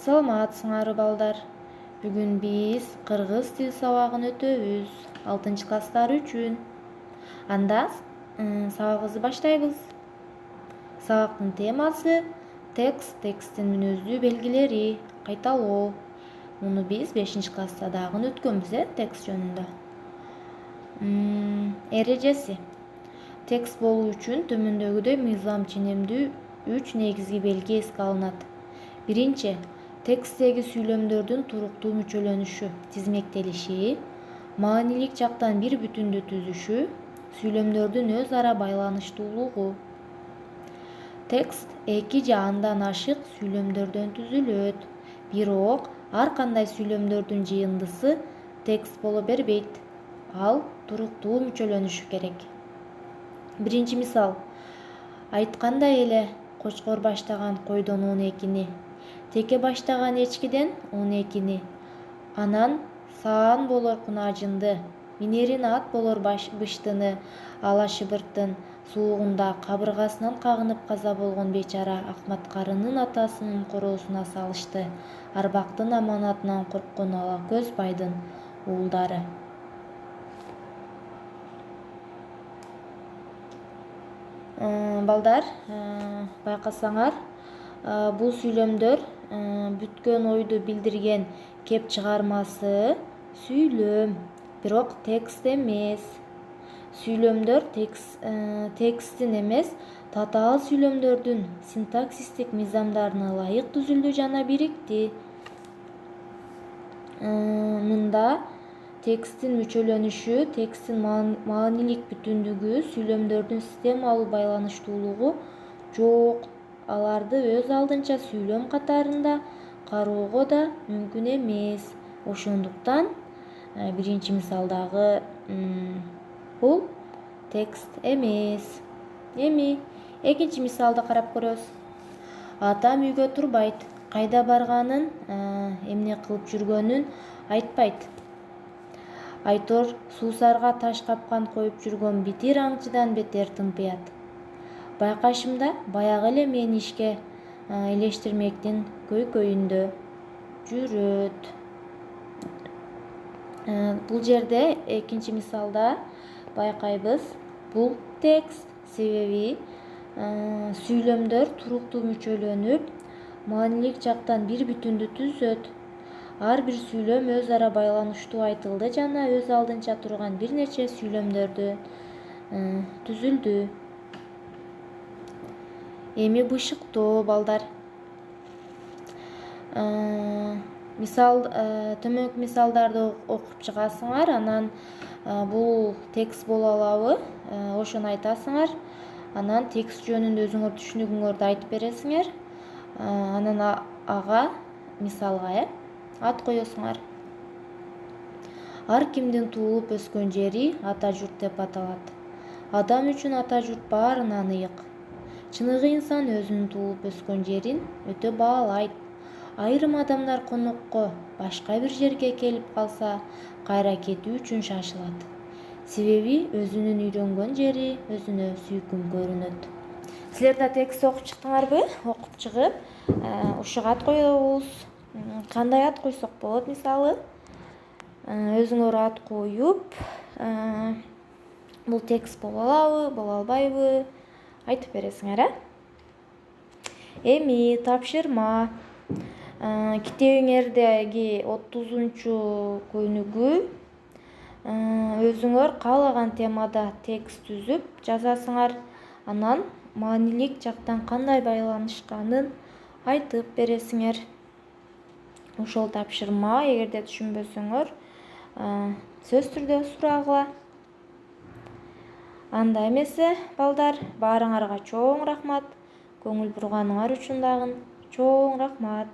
Саламатсыңарбы балдар. Бүгүн биз кыргыз тил сабагын өтөбүз. 6-класстар үчүн. Анда сабагыбызды баштайбыз. Сабактын темасы текст, тексттин мүнөздүү белгилери, кайталоо. Муну биз 5-класста дагы өткөнбүз, текст жөнүндө. Эрежеси. Текст болуу үчүн төмөндөгүдөй мыйзам ченемдүү 3 негизги белги эске алынат. Биринчи, тексттеги сүйлөмдөрдүн туруктуу мүчөлөнүшү, тизмектелиши, маанилик жактан бир бүтүндү түзүшү, сүйлөмдөрдүн өз ара байланыштуулугу. Текст 2 же андан ашык сүйлөмдөрдөн түзүлөт. Бирок ар кандай сүйлөмдөрдүн жыйындысы текст боло бербейт. Ал туруктуу мүчөлөнүшү керек. Биринчи мисал. Айткандай эле кочкор баштаган койдон 12-ни, теке баштаган эчкиден 12-ни, анан саан болор кунажынды, минерин ат болор быштыны, ала шыбырттын суугунда кабыргасынан кагынып каза болгон бейчара Акмат карынын атасынын короосуна салышты. Арбактын аманатынан корккон ала көз байдын уулдары. Балдар, байкасаңар, бул сүйлөмдөр бүткөн ойду билдирген кеп чыгармасы сүйлөм, бирок текст эмес. Сүйлөмдөр тексттин эмес, татаал сүйлөмдөрдүн синтаксистик мыйзамдарына ылайык түзүлдү жана бирикти. Мында тексттин мүчөлөнүшү, тексттин маанилик бүтүндүгү, сүйлөмдөрдүн системалуу байланыштуулугу жок. Аларды өз алдынча сүйлөм катарында кароого да мүмкүн эмес. Ошондуктан биринчи мисалдагы бул текст эмес. Эми экинчи мисалды карап көрөбүз. Атам үйгө турбайт, кайда барганын, эмне кылып жүргөнүн айтпайт. Айтор суусарга таш капкан коюп жүргөн битир аңчыдан бетер тымпыят. Байкашымда баягы эле мени ишке илештирмектин көйкөйүндө жүрөт. Бул жерде экинчи мисалда байкайбыз, бул текст, себеби сүйлөмдөр туруктуу мүчөлөнүп, маанилик жактан бир бүтүндү түзөт. Ар бир сүйлөм өз ара байланыштуу айтылды жана өз алдынча турган бир нече сүйлөмдөрдөн түзүлдү. Эми бышыктоо балдар. Төмөнкү мисалдарды окуп чыгасыңар, анан бул текст боло алабы, ошону айтасыңар. Анан текст жөнүндө өзүңөр түшүнүгүңөрдү айтып бересиңер. Анан ага мисалга ат коесуңар. Ар кимдин туулуп өскөн жери ата журт деп аталат. Адам үчүн ата журт баарынан ыйык. Чыныгы инсан өзүнүн туулуп өскөн жерин өтө баалайт. Айрым адамдар конокко башка бир жерге келип калса, кайра кетүү үчүн шашылат. Себеби өзүнүн үйрөнгөн жери өзүнө сүйкүм көрүнөт. Силер да текст окуп чыктыңарбы? Окуп чыгып, ушуга ат коебуз. Кандай ат койсок болот, мисалы? Өзүңөр ат коюп, бул текст боло алабы, боло албайбы? Айтып бересиңер, Эми тапшырма. Китебиңердеги 30-күнүгү өзүңөр каалаган темада текст түзүп жазасыңар. Анан маанилик жактан кандай байланышканын айтып бересиңер. Ошол тапшырма, эгерде түшүнбөсөңөр, сөзсүз түрдө сурагыла. Анда эмесе, балдар, баарыңарга чоң рахмат. Көңүл бурганыңар үчүн дагы чоң рахмат.